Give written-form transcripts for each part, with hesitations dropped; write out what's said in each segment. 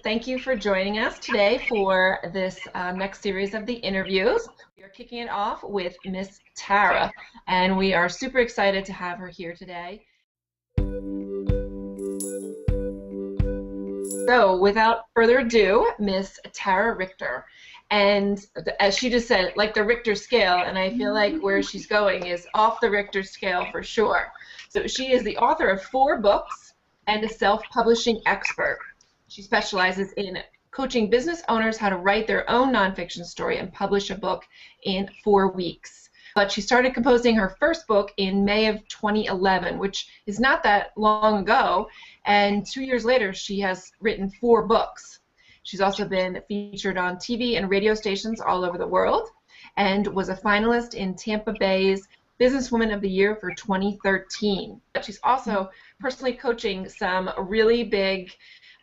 Thank you for joining us today for this next series of the interviews. We are kicking it off with Miss Tara, and we are super excited to have her here today. So, without further ado, Miss Tara Richter. And as she just said, like the Richter scale, and I feel like where she's going is off the Richter scale for sure. So she is the author of 4 books and a self-publishing expert. She specializes in coaching business owners how to write their own nonfiction story and publish a book in 4 weeks. But she started composing her first book in May of 2011, which is not that long ago, and 2 years later she has written 4 books. She's also been featured on TV and radio stations all over the world and was a finalist in Tampa Bay's Businesswoman of the Year for 2013. She's also personally coaching some really big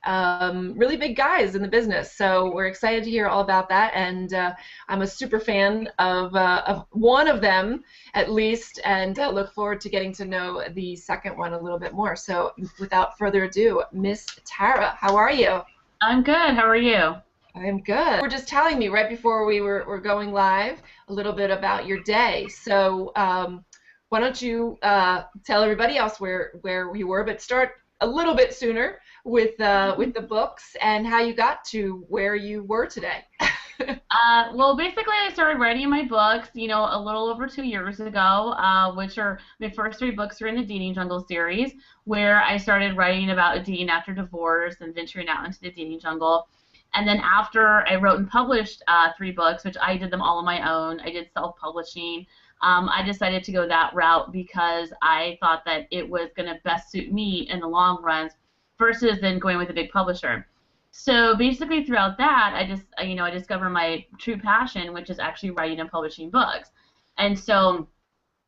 guys in the business, so we're excited to hear all about that, and I'm a super fan of one of them at least, and look forward to getting to know the second one a little bit more. So without further ado, Miss Tara, how are you? I'm good. How are you? I'm good. We're just telling me right before we were going live a little bit about your day, so why don't you tell everybody else where you were, but start a little bit sooner with the books and how you got to where you were today. Well, basically, I started writing my books, a little over 2 years ago, which are my first 3 books are in the Dating Jungle series, where I started writing about dating after divorce and venturing out into the dating jungle. And then after I wrote and published 3 books, which I did them all on my own, I did self-publishing. I decided to go that route because I thought that it was going to best suit me in the long run versus then going with a big publisher. So basically throughout that, I discovered my true passion, which is actually writing and publishing books. And so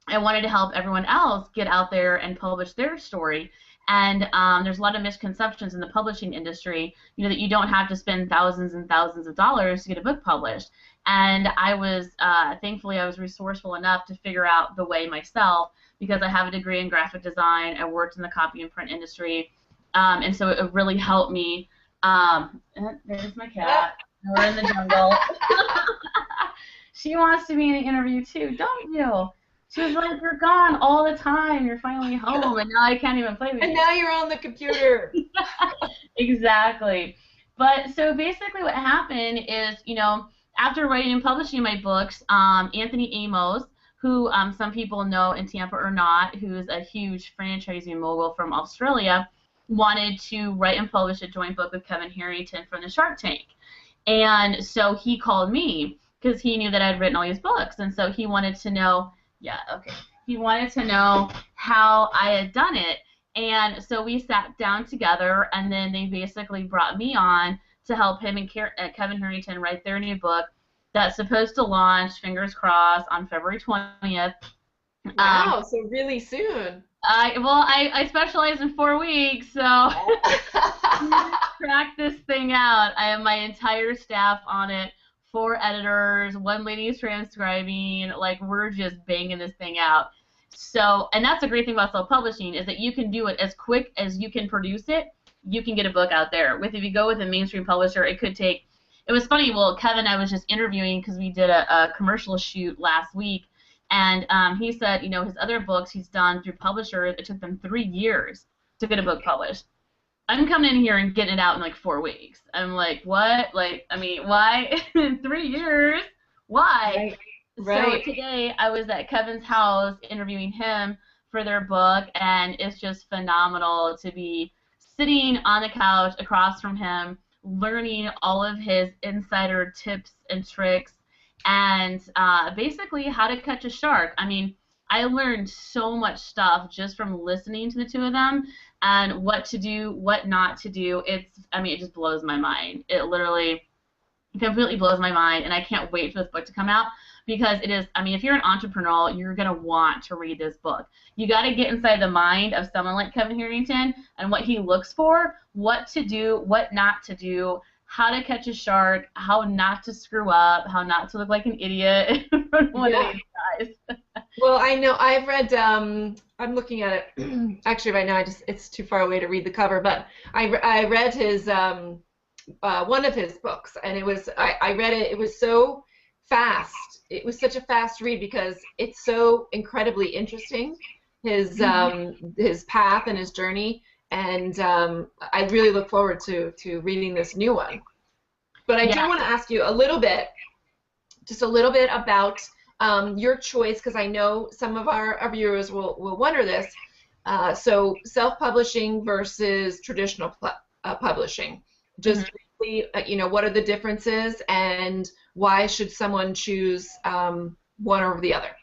I wanted to help everyone else get out there and publish their story. And there's a lot of misconceptions in the publishing industry, that you don't have to spend thousands and thousands of dollars to get a book published. And I was, thankfully, I was resourceful enough to figure out the way myself, because I have a degree in graphic design. I worked in the copy and print industry, and so it really helped me. There's my cat. We're in the jungle. She wants to be in the interview too, don't you? She was like, "You're gone all the time. You're finally home, and now I can't even play with you." And now you're on the computer. Exactly. But so basically what happened is, after writing and publishing my books, Anthony Amos, who some people know in Tampa or not, who is a huge franchising mogul from Australia, wanted to write and publish a joint book with Kevin Harrington from the Shark Tank. And so he called me because he knew that I'd written all these books, and so he wanted to know, he wanted to know how I had done it. And so we sat down together, and then they basically brought me on to help him and Kevin Harrington write their new book that's supposed to launch, fingers crossed, on February 20th. Wow, so really soon. I specialize in 4 weeks, so crack this thing out. I have my entire staff on it, 4 editors, 1 lady's transcribing. Like, we're just banging this thing out. So, and that's the great thing about self-publishing, is that you can do it as quick as you can produce it. You can get a book out there. If you go with a mainstream publisher, it could take. It was funny. Well, Kevin, I was just interviewing because we did a commercial shoot last week, and he said, his other books he's done through publishers, it took them 3 years to get a book published. I'm coming in here and getting it out in like 4 weeks. I'm like, what? Like, I mean, why? 3 years? Why? Right. So today I was at Kevin's house interviewing him for their book, and it's just phenomenal to be sitting on the couch across from him, learning all of his insider tips and tricks, and basically how to catch a shark. I mean, I learned so much stuff just from listening to the 2 of them, and what to do, what not to do. It just blows my mind. It literally completely blows my mind, and I can't wait for this book to come out, because it is, if you're an entrepreneur, you're going to want to read this book. You got to get inside the mind of someone like Kevin Harrington and what he looks for, what to do, what not to do, how to catch a shark, how not to screw up, how not to look like an idiot in front of one of these guys. Well, I know I've read, I'm looking at it actually right now. It's too far away to read the cover, but I read his one of his books, and I read it. It was so fast. It was such a fast read because it's so incredibly interesting, his path and his journey, and I really look forward to reading this new one. But I do Yeah. want to ask you just a little bit about your choice, because I know some of our viewers will wonder this. So self-publishing versus traditional publishing. Just briefly, what are the differences, and why should someone choose one over the other?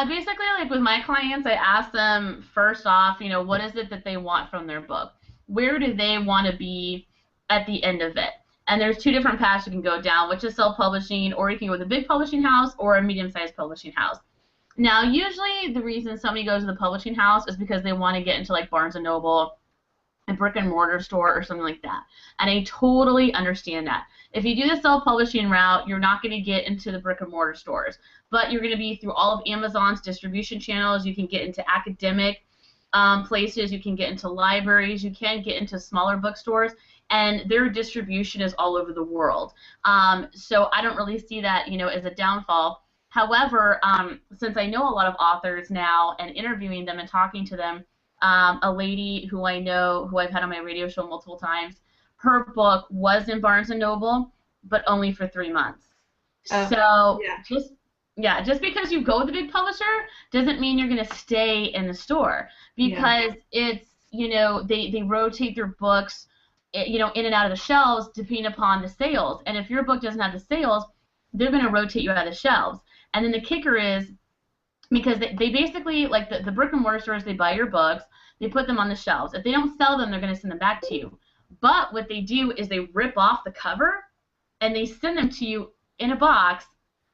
Basically, like with my clients, I ask them first off, what is it that they want from their book? Where do they want to be at the end of it? And there's two different paths you can go down, which is self-publishing, or you can go with a big publishing house or a medium-sized publishing house. Now, usually the reason somebody goes to the publishing house is because they want to get into like Barnes & Noble, a brick and mortar store, or something like that. And I totally understand that. If you do the self-publishing route, you're not going to get into the brick and mortar stores, but you're going to be through all of Amazon's distribution channels. You can get into academic places, you can get into libraries, you can get into smaller bookstores, and their distribution is all over the world. So I don't really see that, as a downfall. However, since I know a lot of authors now and interviewing them and talking to them, a lady who I know, who I've had on my radio show multiple times, her book was in Barnes & Noble, but only for 3 months. So just because you go with a big publisher doesn't mean you're going to stay in the store, because it's, they rotate their books, in and out of the shelves depending upon the sales. And if your book doesn't have the sales, they're going to rotate you out of the shelves. And then the kicker is, because they basically, like the brick and mortar stores, they buy your books, they put them on the shelves. If they don't sell them, they're going to send them back to you. But what they do is they rip off the cover and they send them to you in a box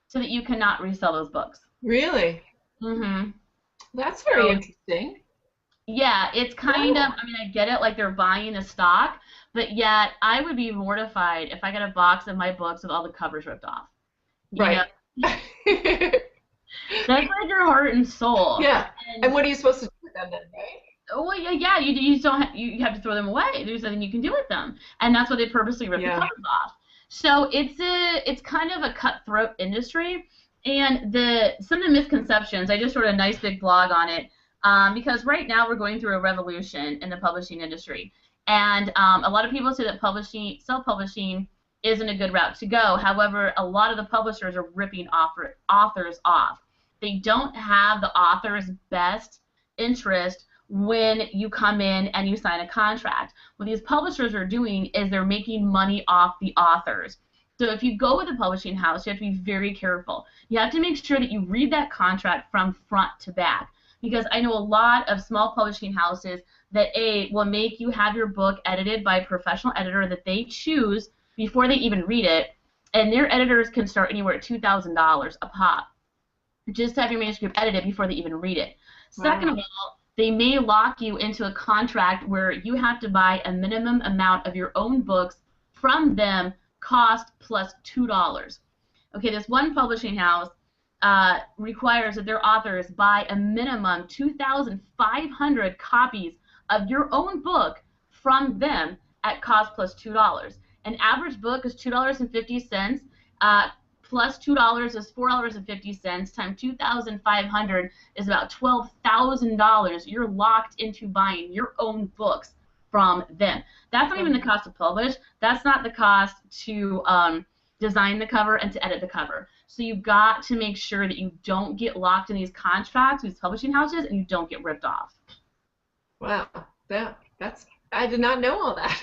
so that you cannot resell those books. Really? Mm-hmm. That's very interesting. Yeah, it's kind of, I get it, like they're buying the stock, but yet I would be mortified if I got a box of my books with all the covers ripped off. Right. That's like your heart and soul. Yeah. And what are you supposed to do with them then, right? Well, yeah, you don't you have to throw them away. There's nothing you can do with them, and that's why they purposely rip the covers off. So it's kind of a cutthroat industry, and some of the misconceptions. I just wrote a nice big blog on it, because right now we're going through a revolution in the publishing industry, and a lot of people say that self-publishing isn't a good route to go. However, a lot of the publishers are ripping authors off. They don't have the author's best interest when you come in and you sign a contract. What these publishers are doing is they're making money off the authors. So if you go with a publishing house, you have to be very careful. You have to make sure that you read that contract from front to back, because I know a lot of small publishing houses that will make you have your book edited by a professional editor that they choose before they even read it, and their editors can start anywhere at $2,000 a pop just to have your manuscript edited before they even read it. Wow. Second of all, they may lock you into a contract where you have to buy a minimum amount of your own books from them, cost plus $2. Okay, this one publishing house requires that their authors buy a minimum 2,500 copies of your own book from them at cost plus $2. An average book is $2.50. Plus $2 is $4.50 times 2,500 is about $12,000. You're locked into buying your own books from them. That's not even the cost to publish. That's not the cost to design the cover and to edit the cover. So you've got to make sure that you don't get locked in these contracts with these publishing houses and you don't get ripped off. Wow, that's I did not know all that.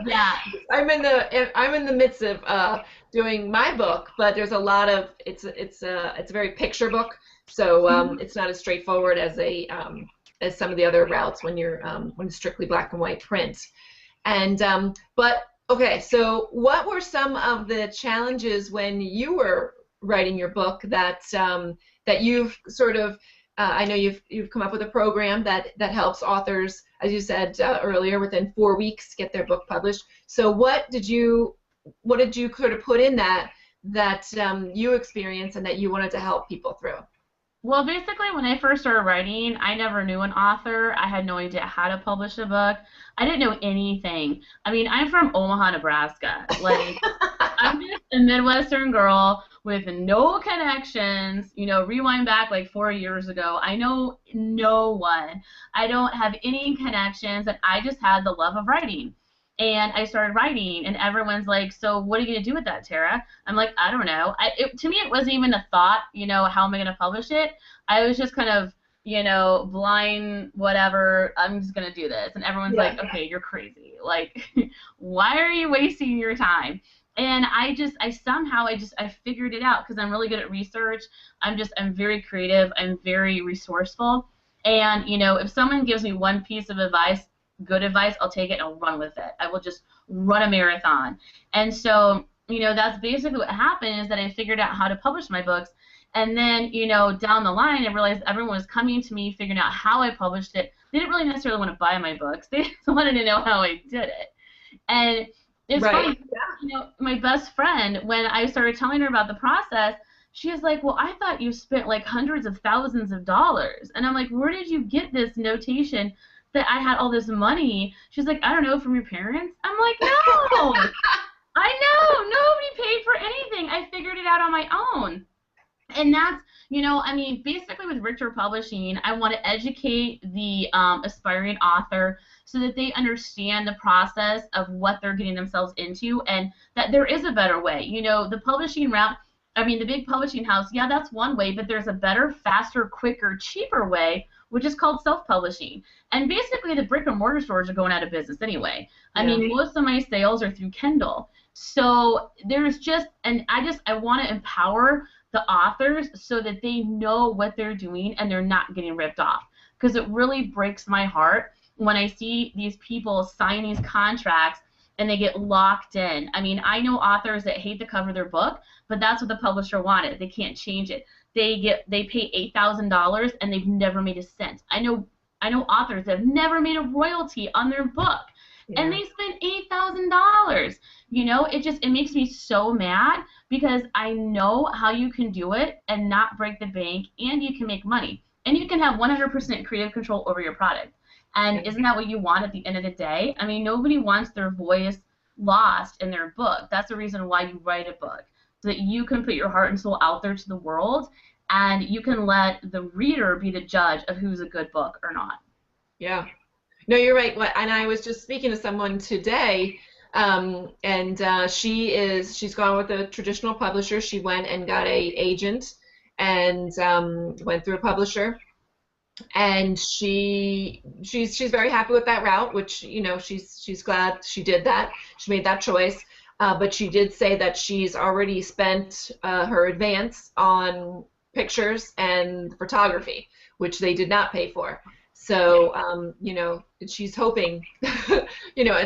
Yeah. I'm in the midst of doing my book, but there's a lot of it's a very picture book, so it's not as straightforward as as some of the other routes when it's strictly black and white print. And but okay, so what were some of the challenges when you were writing your book that you've sort of I know you've come up with a program that helps authors, as you said earlier, within 4 weeks get their book published. So what did you sort of put in that you experienced and that you wanted to help people through? Well, basically, when I first started writing, I never knew an author. I had no idea how to publish a book. I didn't know anything. I mean, I'm from Omaha, Nebraska. Like, I'm just a Midwestern girl with no connections. You know, rewind back like 4 years ago. I know no one. I don't have any connections, and I just had the love of writing. And I started writing, and everyone's like, "So, what are you gonna do with that, Tara?" I'm like, "I don't know." To me, it wasn't even a thought. You know, how am I gonna publish it? I was just kind of, blind, whatever. I'm just gonna do this, and everyone's Yeah. like, "Okay, you're crazy. Like, why are you wasting your time?" And I figured it out because I'm really good at research. I'm very creative. I'm very resourceful. And, if someone gives me one piece of advice, good advice, I'll take it and I'll run with it. I will just run a marathon. And so, that's basically what happened is that I figured out how to publish my books. And then, down the line, I realized everyone was coming to me, figuring out how I published it. They didn't really necessarily want to buy my books. They just wanted to know how I did it. And it's Right. funny, my best friend, when I started telling her about the process, she was like, "Well, I thought you spent like hundreds of thousands of dollars." And I'm like, "Where did you get this notation that I had all this money?" She's like, "I don't know, from your parents?" I'm like, "No, I know, nobody paid for anything. I figured it out on my own." And that's, basically with Richter Publishing, I want to educate the aspiring author so that they understand the process of what they're getting themselves into and that there is a better way. The publishing route, the big publishing house, yeah, that's one way, but there's a better, faster, quicker, cheaper way, which is called self-publishing. And basically, the brick and mortar stores are going out of business anyway. Most of my sales are through Kindle. So there's just, and I want to empower the authors so that they know what they're doing and they're not getting ripped off. Because it really breaks my heart when I see these people sign these contracts and they get locked in. I know authors that hate the cover of their book, but that's what the publisher wanted. They can't change it. They pay $8,000 and they've never made a cent. I know authors that have never made a royalty on their book. Yeah. And they spent $8,000. It makes me so mad because I know how you can do it and not break the bank, and you can make money, and you can have 100% creative control over your product. And isn't that what you want at the end of the day? Nobody wants their voice lost in their book. That's the reason why you write a book, so that you can put your heart and soul out there to the world, and you can let the reader be the judge of who's a good book or not. Yeah. No, you're right. And I was just speaking to someone today, and she's gone with a traditional publisher. She went and got a agent and went through a publisher, and she's very happy with that route, which she's glad she did that. She made that choice, but she did say that she's already spent her advance on pictures and photography, which they did not pay for. So, she's hoping, to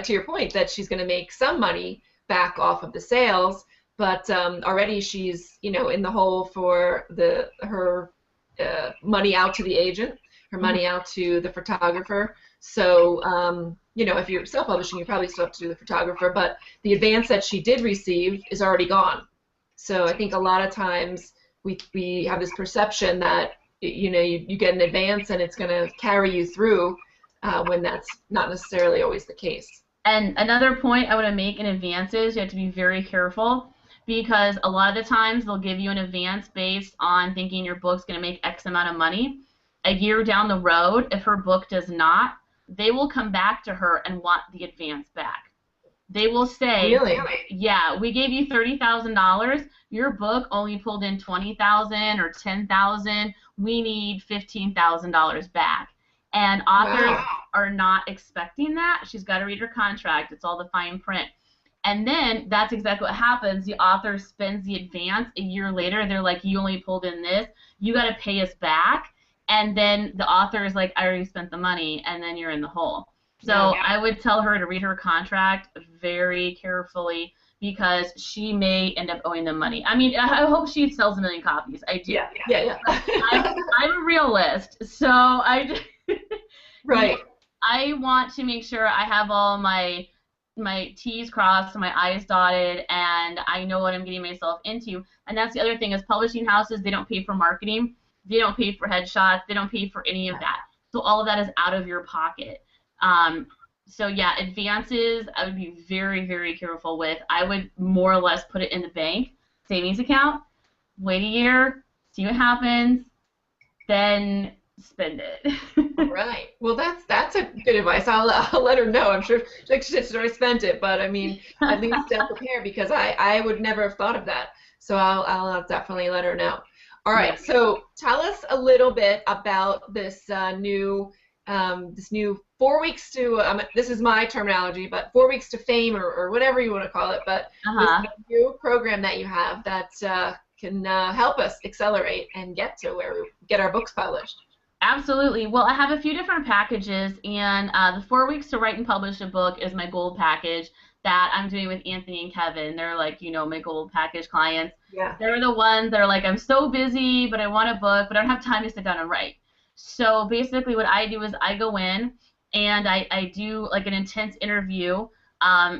your point, that she's going to make some money back off of the sales, but already she's, in the hole for her money out to the agent, her money out to the photographer. So, if you're self-publishing, you probably still have to do the photographer, but the advance that she did receive is already gone. So I think a lot of times we have this perception that you get an advance and it's going to carry you through when that's not necessarily always the case. And another point I want to make in advances, you have to be very careful, because a lot of the times they'll give you an advance based on thinking your book's going to make X amount of money. A year down the road, if her book does not, they will come back to her and want the advance back. They will say, really? Yeah, we gave you $30,000. Your book only pulled in $20,000 or $10,000. We need $15,000 back. And authors are not expecting that. She's got to read her contract. It's all the fine print. And then that's exactly what happens. The author spends the advance. A year later, they're like, "You only pulled in this. You got to pay us back." And then the author is like, "I already spent the money," and then you're in the hole. So I would tell her to read her contract very carefully, because she may end up owing them money. I hope she sells 1 million copies. I do. Yeah. I'm a realist, so Right. I want to make sure I have all my T's crossed and my I's dotted, and I know what I'm getting myself into. And that's the other thing is publishing houses, they don't pay for marketing. They don't pay for headshots. They don't pay for any of that. So all of that is out of your pocket. So yeah, advances I would be very, very careful with. I would more or less put it in the bank, savings account, wait a year, see what happens, then spend it. Right. Well, that's a good advice. I'll let her know. I'm sure like she's already spent it, but I mean, at least prepare because I would never have thought of that. So I'll definitely let her know. All right. Yeah. So tell us a little bit about this new 4 weeks to this is my terminology, but 4 weeks to fame or whatever you want to call it. But this new program that you have that can help us accelerate and get to where we get our books published. Absolutely. Well, I have a few different packages, and the 4 weeks to write and publish a book is my gold package that I'm doing with Anthony and Kevin. They're like, my gold package clients. Yeah. They're the ones that are like, I'm so busy, but I want a book, but I don't have time to sit down and write. So basically what I do is I go in and I do like an intense interview,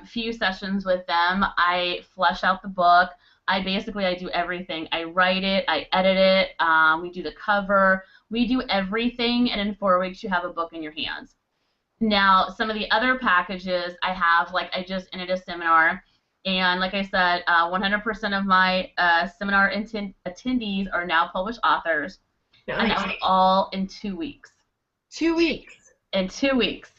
few sessions with them. I flesh out the book. I do everything. I write it, I edit it, we do the cover, we do everything, and in 4 weeks you have a book in your hands. Now, some of the other packages I have, like I just ended a seminar, and like I said, 100% of my seminar attendees are now published authors, and that was all in 2 weeks. 2 weeks? In 2 weeks.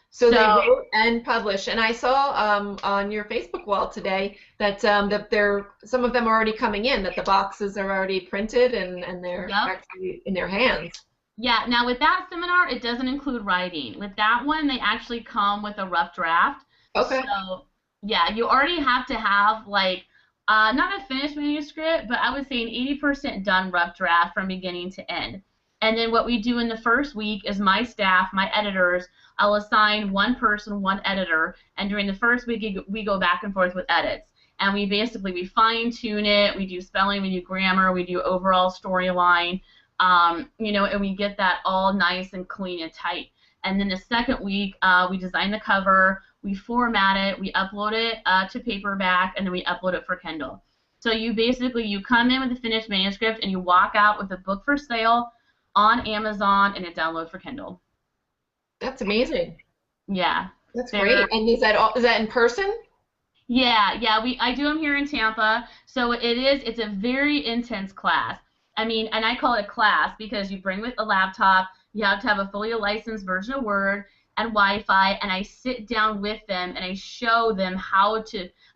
So they wrote and published, and I saw on your Facebook wall today that some of them are already coming in, that the boxes are already printed and they're actually in their hands. Yeah. Now with that seminar, it doesn't include writing. With that one, they actually come with a rough draft. Okay. So yeah, you already have to have like not a finished manuscript, but I would say an 80% done rough draft from beginning to end. And then what we do in the first week is my staff, my editors, I'll assign one person, one editor, and during the first week we go back and forth with edits. And we fine-tune it, we do spelling, we do grammar, we do overall storyline, and we get that all nice and clean and tight. And then the second week, we design the cover, we format it, we upload it to paperback, and then we upload it for Kindle. So you come in with a finished manuscript and you walk out with a book for sale on Amazon and a download for Kindle. That's amazing. Yeah. That's great. And is that in person? Yeah, I do them here in Tampa. So it's a very intense class. I mean, and I call it a class because you bring with a laptop, you have to have a fully licensed version of Word and Wi-Fi, and I sit down with them and I show them I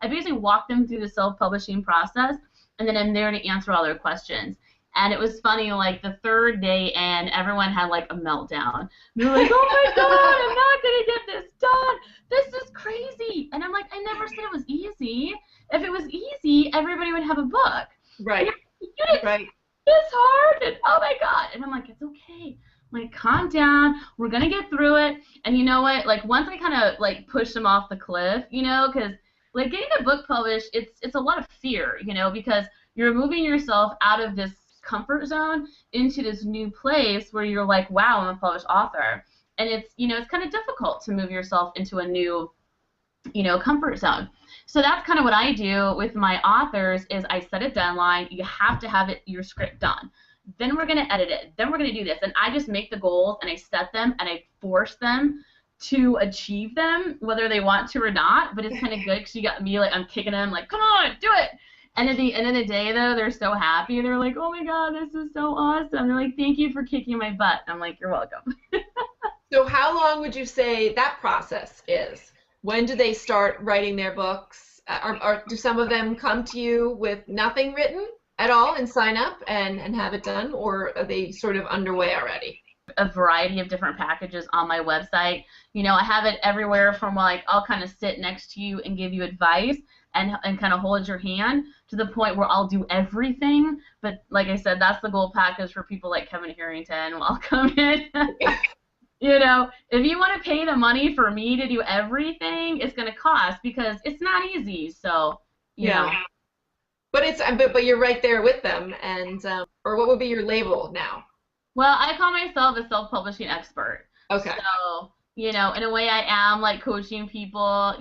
basically walk them through the self-publishing process, and then I'm there to answer all their questions. And it was funny, like the third day, and everyone had like a meltdown. They're like, "Oh my God, I'm not gonna get this done. This is crazy." And I'm like, "I never said it was easy. If it was easy, everybody would have a book." Right. Right. It's hard. And oh my God. And I'm like, "It's okay. Like, calm down. We're gonna get through it." And you know what? Like once I kind of like pushed them off the cliff, because like getting a book published, it's a lot of fear, because you're moving yourself out of this comfort zone into this new place where you're like, wow, I'm a published author. And it's kind of difficult to move yourself into a new, comfort zone. So that's kind of what I do with my authors is I set a deadline. You have to have your script done. Then we're going to edit it. Then we're going to do this. And I just make the goals and I set them and I force them to achieve them, whether they want to or not. But it's kind of good because you got me, like, I'm kicking them, like, come on, do it. And at the end of the day, though, they're so happy. They're like, oh, my God, this is so awesome. They're like, thank you for kicking my butt. I'm like, you're welcome. So how long would you say that process is? When do they start writing their books? Or do some of them come to you with nothing written at all and sign up and have it done? Or are they sort of underway already? A variety of different packages on my website. I have it everywhere from like I'll kind of sit next to you and give you advice and kind of hold your hand to the point where I'll do everything. But like I said, that's the gold package for people like Kevin Harrington. Welcome in. If you want to pay the money for me to do everything, it's going to cost because it's not easy. So, you know. But you're right there with them. And or what would be your label now? Well, I call myself a self-publishing expert. Okay. So, in a way I am like coaching people,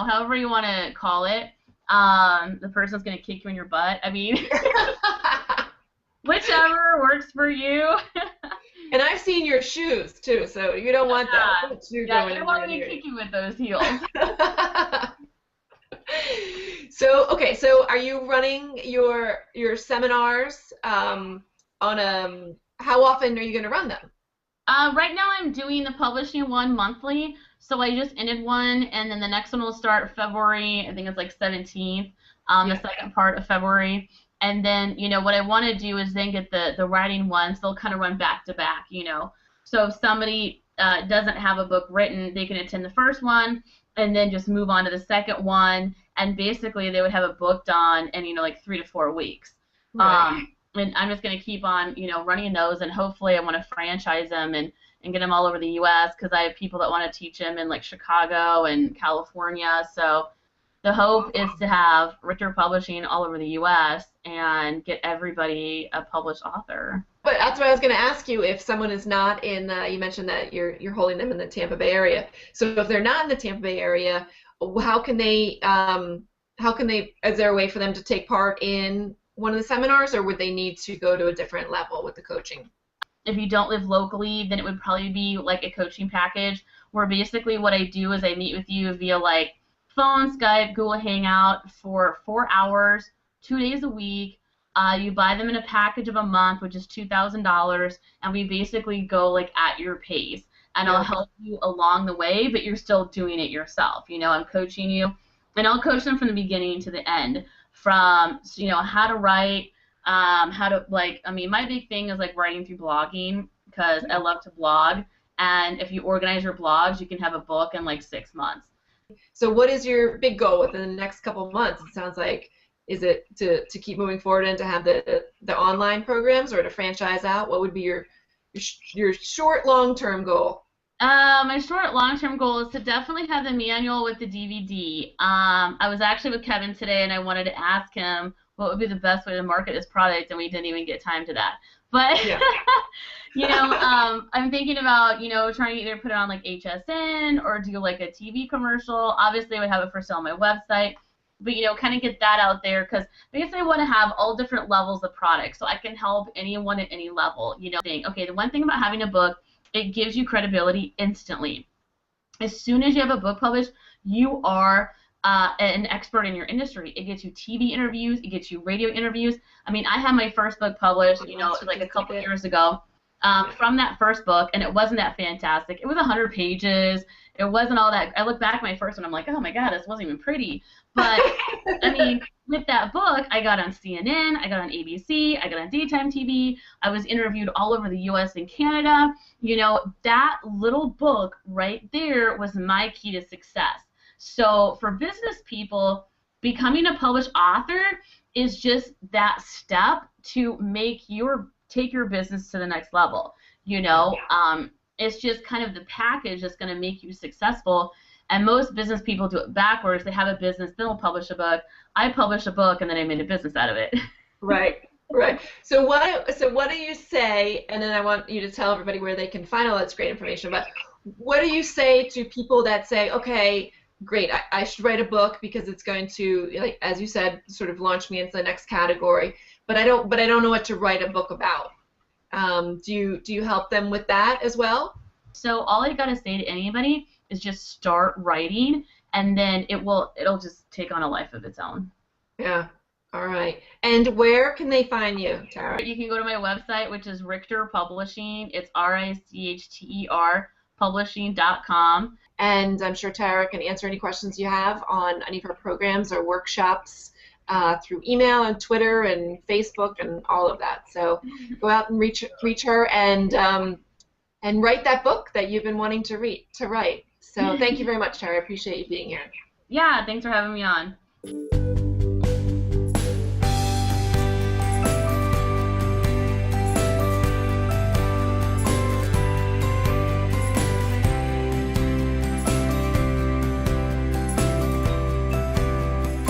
however you want to call it. The person's going to kick you in your butt. I mean, Whichever works for you. And I've seen your shoes too, so you don't want that. Yeah, you don't want me kicking with those heels. So, okay, so are you running your seminars how often are you going to run them? Right now I'm doing the publishing one monthly, so I just ended one, and then the next one will start February, I think it's like 17th, the second part of February. And then, what I want to do is then get the writing ones. They'll kind of run back to back, So if somebody doesn't have a book written, they can attend the first one and then just move on to the second one. And basically they would have it booked on in, like 3 to 4 weeks. Right. And I'm just going to keep on, running those. And hopefully I want to franchise them and get them all over the U.S. because I have people that want to teach them in like Chicago and California. So the hope is to have Richter Publishing all over the U.S. and get everybody a published author. But that's what I was going to ask you. If someone is not in, you mentioned that you're holding them in the Tampa Bay area. So if they're not in the Tampa Bay area, how can they? Is there a way for them to take part in one of the seminars, or would they need to go to a different level with the coaching? If you don't live locally, then it would probably be like a coaching package where basically what I do is I meet with you via like phone, Skype, Google Hangout for 4 hours, 2 days a week. You buy them in a package of a month, which is $2,000, and we basically go like at your pace. And I'll help you along the way, but you're still doing it yourself. I'm coaching you, and I'll coach them from the beginning to the end, from how to write, how to my big thing is like writing through blogging because I love to blog. And if you organize your blogs, you can have a book in like 6 months. So what is your big goal within the next couple of months? It sounds like, is it to keep moving forward and to have the online programs, or to franchise out? What would be your short, long-term goal? My short, long-term goal is to definitely have the manual with the DVD. I was actually with Kevin today, and I wanted to ask him what would be the best way to market his product, and we didn't even get time to that. But I'm thinking about trying to either put it on like HSN or do like a TV commercial. Obviously, I would have it for sale on my website, but kind of get that out there because basically I want to have all different levels of products so I can help anyone at any level. Okay, the one thing about having a book, it gives you credibility instantly. As soon as you have a book published, you are an expert in your industry. It gets you TV interviews. It gets you radio interviews. I mean, I had my first book published, like a couple years ago from that first book, and it wasn't that fantastic. It was 100 pages. It wasn't all that. I look back at my first one, I'm like, oh my God, this wasn't even pretty. But, I mean, with that book, I got on CNN, I got on ABC, I got on daytime TV, I was interviewed all over the U.S. and Canada. That little book right there was my key to success. So for business people, becoming a published author is just that step to take your business to the next level. It's just kind of the package that's going to make you successful. And most business people do it backwards. They have a business, then they'll publish a book. I publish a book, and then I made a business out of it. Right. So what do you say? And then I want you to tell everybody where they can find all that great information. But what do you say to people that say, okay, great, I should write a book because it's going to, like as you said, sort of launch me into the next category. But I don't know what to write a book about. Do you help them with that as well? So all I gotta say to anybody is just start writing, and then it'll just take on a life of its own. Yeah. All right. And where can they find you, Tara? You can go to my website, which is Richter Publishing. It's RICHTER publishing.com. And I'm sure Tara can answer any questions you have on any of her programs or workshops through email and Twitter and Facebook and all of that. So go out and reach her and write that book that you've been wanting to write. So thank you very much, Tara. I appreciate you being here. Yeah, thanks for having me on.